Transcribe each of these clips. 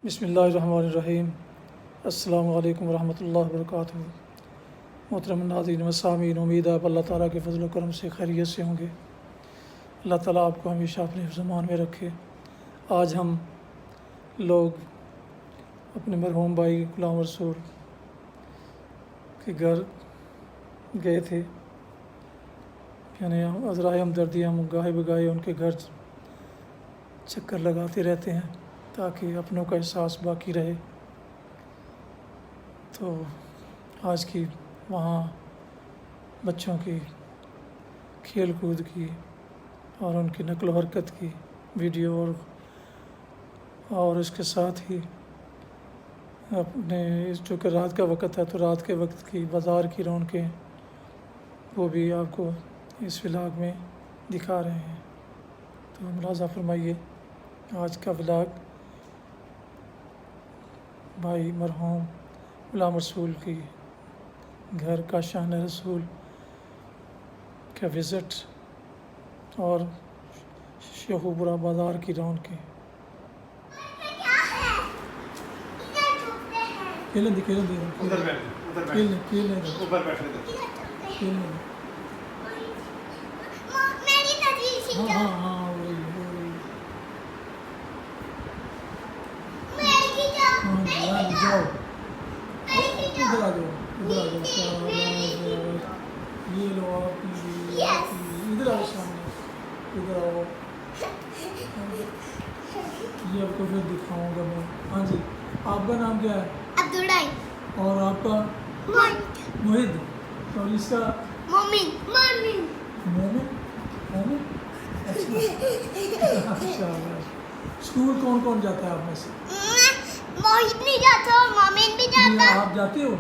बिस्मिल्लाहिर्रहमानिर्रहीम। अस्सलामु अलैकुम वरहमतुल्लाहि वबरकातुहू। मोहतरम नाज़रीन व सामीन, उम्मीद है आप अल्लाह ताला के फजल करम से खैरियत से होंगे। अल्लाह ताला आपको हमेशा अपने ज़मान में रखे। आज हम लोग अपने मरहूम भाई गुलाम रसूल के घर गए थे, यानी अज़राए हमदर्दी हम गाहे बगाहे उनके घर चक्कर लगाते रहते हैं ताकि अपनों का एहसास बाकी रहे। तो आज की वहाँ बच्चों की खेल कूद की और उनकी नक़्ल हरकत की वीडियो और इसके साथ ही अपने चूँकि रात का वक़्त है तो रात के वक्त की बाज़ार की रौनकें वो भी आपको इस व्लॉग में दिखा रहे हैं। तो मुलाज़ा फरमाइए आज का व्लॉग भाई मरहूम गुलाम रसूल की घर का शान रसूल का विज़िट और शहूपुरा बाज़ार की रौनकें। खेलें दी उधर बैठ ऊपर बैठ हाँ जाओ इधर आ जाओ शाबाश। ये लो आप इधर आओ सामने, इधर आओ। ये आपको फिर दिखाऊंगा मैं। हाँ जी, आपका नाम क्या है? अब्दुल्लाई। और आपका? मोहित। और इसका? मोमिन। मोमिन। अच्छा। स्कूल कौन कौन जाता है आप में से? मोहित नहीं जाता और मोमिन भी जाता। आप जाते हो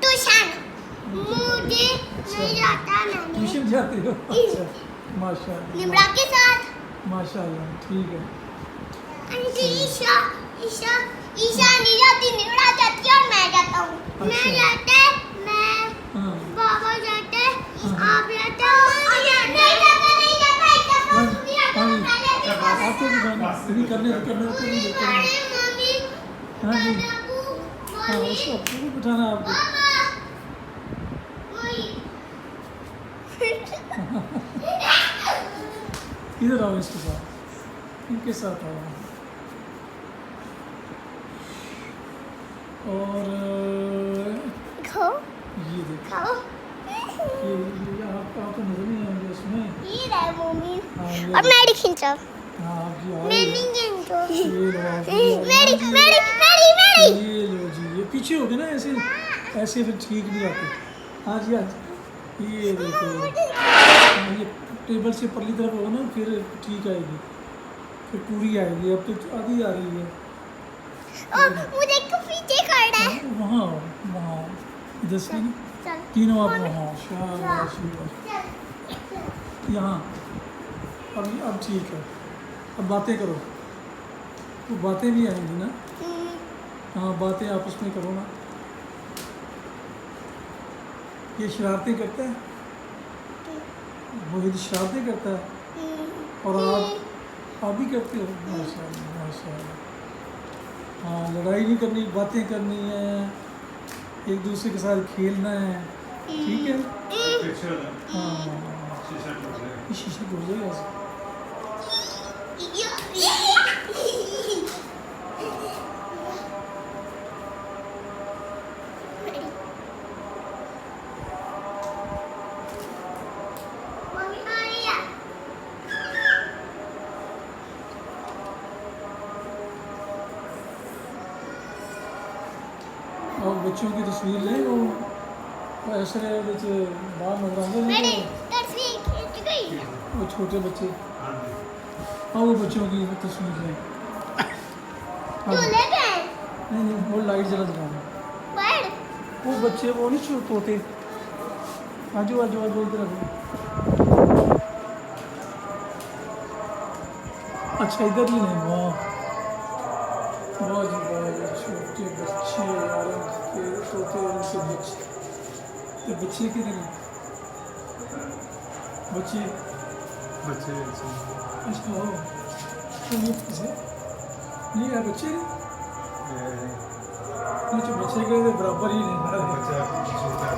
ट्यूशन? मुझे नहीं जाता। ट्यूशन जाते हो? अच्छा, माशाल्लाह। निम्रा के साथ। माशाल्लाह, ठीक है। आंटी ईशा नहीं जाती, निम्रा जाती है और मैं जाता हूँ। अच्छा। मैं जाते, मैं बाबा जाते, आप जाते हो। नहीं जाता। आपको भी करने को नहीं देते हैं। हाँ जी, हाँ उसको भी बिठाना आपको। इधर आओ, इसके साथ, इनके साथ आओ। और ये देखो, ये आपको नजर नहीं आएंगे इसमें। ये रहा मम्मी। हाँ, अब मैं खींचो। हाँ आपकी आ मैं रही नहीं खींचो। मेरी। मेरी। ये लो जी, ये पीछे हो गए ना, ऐसे फिर ठीक नहीं आते। हाँ जी, आज ये देखो, ये टेबल से परली तरफ होगा ना फिर ठीक आएगी, फिर पूरी आएगी। अब तो आधी आ रही है। मुझे को पीछे करना है। वहाँ इधर से चल। तीनों आप वहाँ। शाबाश। यहाँ अब ठीक है। अब बातें करो, तो बातें भी आएंगी ना। हाँ, बातें आपस में करो ना। ये शरारतें करता है, मोहित शरारतें करता है और आप भी करते हो। माशाल्लाह। हाँ, लड़ाई नहीं करनी, बातें करनी है, एक दूसरे के साथ खेलना है, ठीक है। हाँ, शीशा टूट जाएगा। और बच्चों की तस्वीर लें, वो ऐसे बाहर नजर आते हैं वो छोटे बच्चे। हाँ, वो बच्चों की तस्वीर लें। नहीं, वो लाइट जला दिखाना। वो बच्चे वो नहीं छोटे होते। आजू इधर आजू। अच्छा, इधर ही नहीं। वाह जी, छोटे बच्चे तोते उनसे बच्चे किधर हैं? बच्चे अच्छा, नहीं है बच्चे। कुछ बच्चे के तो बराबर ही नहीं है। ਬੱਚਾ ਛੋਟਾ ਹੈ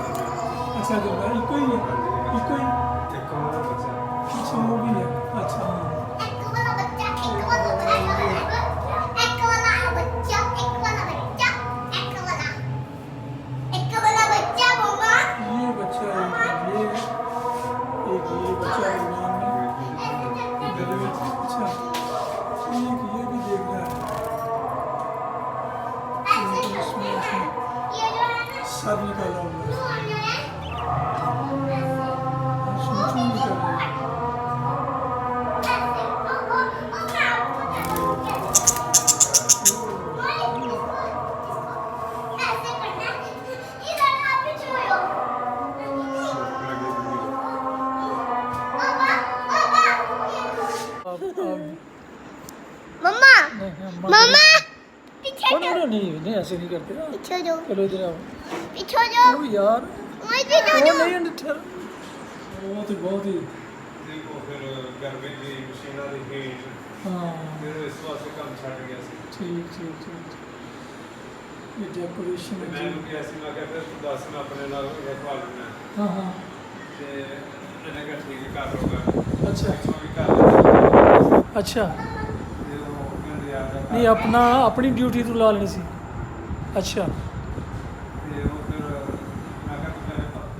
अच्छा जो है इको ही है, इको ही ਇੱਕ ਹੋਰ ਬੱਚਾ अच्छा वो भी है। अच्छा ਇੱਕ ਵਾਲਾ ਬੱਚਾ ਇੱਕ ਵਾਲਾ ਇੱਕ ਵਾਲਾ ਬੱਚਾ ਇੱਕ ਵਾਲਾ ਬੱਚਾ ਇੱਕ ਵਾਲਾ ਬੱਚਾ ਮਮਾ ये बच्चा है, ये बच्चा है इमरान में गले में। अच्छा एक ये भी देख रहा है, ऐसे इसमें करते इसमें हैं ये जो है ना सर निकाला हुआ है, सुन है सूचू निकल रही है। ऐसे ऐसे करना इधर आप भी छोड़ो पापा मम्मा मम्मा पीछे नहीं ऐसे नहीं करते ना। पीछे जाओ चलो इधर आओ। पीछे जाओ ओ यार मैं पीछे वो जाओ नहीं ठहर, बहुत ही ਦੇਖੋ ਫਿਰ ਗਰਮੀ ਦੀ ਮਸ਼ੀਨਾਂ ਦੀ ਹੀਟ हाँ ਫਿਰ ਇਸ ਵਾਸਤੇ ਕੰਮ ਛੱਡ ਗਿਆ ਸੀ ठीक ठीक ठीक। ये डेकोरेशन ਤੇ है ਮੈਂ जी। ਉਹਨੂੰ ਕਿਹਾ ਸੀ ਮੈਂ ਕਿਹਾ ਫਿਰ ਤੂੰ ਦੱਸ ਮੈਂ ਆਪਣੇ ਨਾਲ ਰਖਵਾ ਲੈਣਾ हाँ हाँ ਤੇ ਇਹਨੇ ਕਿਹਾ ਠੀਕ ਹੈ ਕਰ ਲਊਗਾ अच्छा ਉਹ ਵੀ ਕਰ ਲਿਆ अच्छा ਤੇ ਉਹ ਕਹਿੰਦੇ ਯਾਰ नहीं अपना अपनी ड्यूटी तू ला लेनी सी। अच्छा ਤੇ ਉਹ ਫਿਰ ਮੈਂ ਕਿਹਾ ਤੂੰ ਮੇਰੇ ਪਾਸ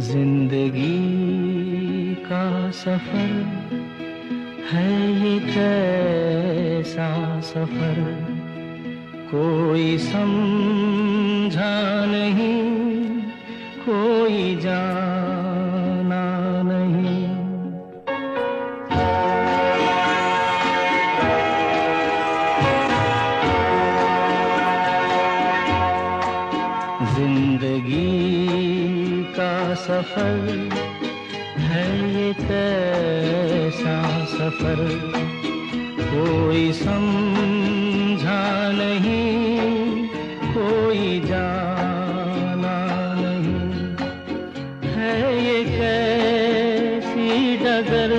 जिंदगी का सफर है ये कैसा सफर, कोई समझा नहीं, कोई जाना नहीं। जिंदगी का सफर है ये कैसा सफर, कोई समझा नहीं, कोई जाना नहीं। है ये कैसी डगर,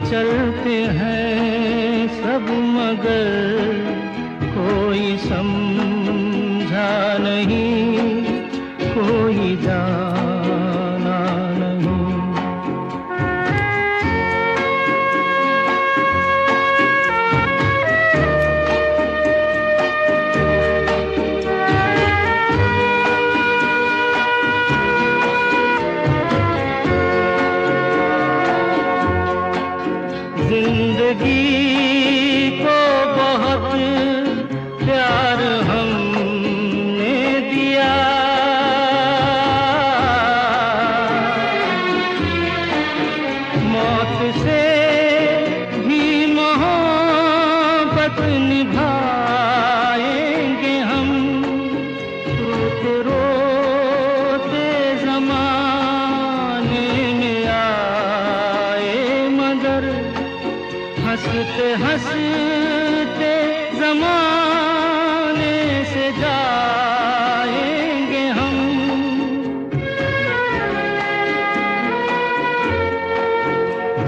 चलते हैं सब मगर, कोई समझा नहीं, कोई जाना नहीं। जिंदगी को बहुत प्यार हमने दिया, मौत से भी मोहब्बत निभाएंगे हम। रोते रोते ज़माने में आए मगर, हंसते हंसते ज़माने से जाएंगे हम।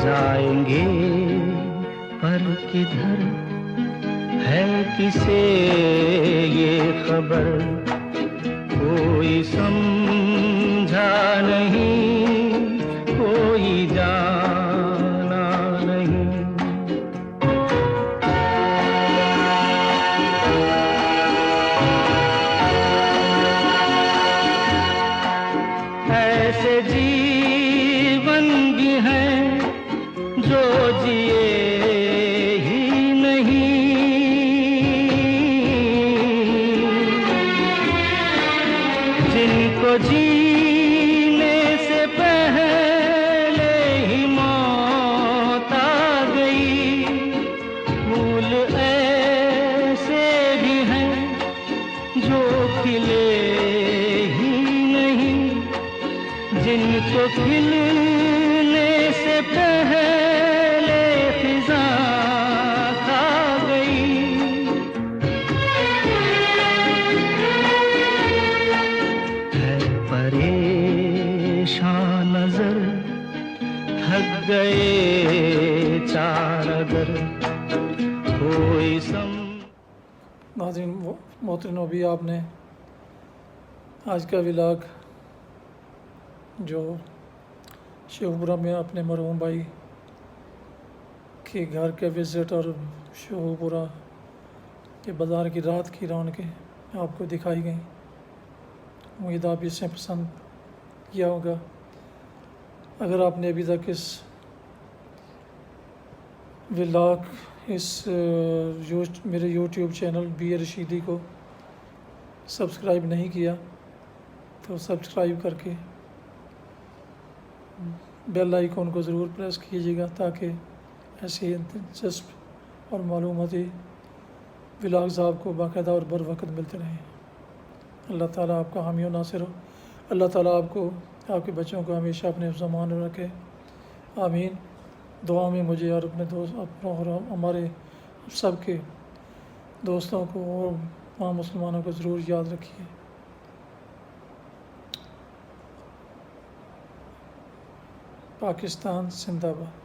जाएंगे पर किधर है किसे ये खबर, कोई समझा नहीं, कोई जाना नहीं। ऐसे जीवन भी हैं जो जिए ही नहीं, जिनको जीने से पहले ही मौत आ गई। फूल ऐसे भी हैं जो खिले ही नहीं, जिनको खिलने से पहले फिजा खा गई। है परेशान नजर, थक गए चार अगर, कोई नाज़रीन मोहतरम, अभी आपने आज का व्लॉग जो शेखपुरा में अपने मरहूम भाई के घर के विज़िट और शेखपुरा के बाज़ार की रात की रौनकें आपको दिखाई गई। उम्मीद आप इसे पसंद किया होगा। अगर आपने अभी तक इस व्लॉग मेरे यूट्यूब चैनल बी रशीदी को सब्सक्राइब नहीं किया तो सब्सक्राइब करके बेल आइकॉन को ज़रूर प्रेस कीजिएगा, ताकि ऐसे दिलचस्प और मालूमाती व्लॉग्स आपको बाकायदा और बर वक्त मिलते रहें। अल्लाह ताला आपका हामी और नासिर हो। अल्लाह ताला आपको, आपके बच्चों को हमेशा अपने ज़मान में रखे। आमीन। दुआ में मुझे और अपने दोस्त, अपनों और हमारे सब के दोस्तों को और तमाम मुसलमानों को ज़रूर याद रखिए। पाकिस्तान जिंदाबाद।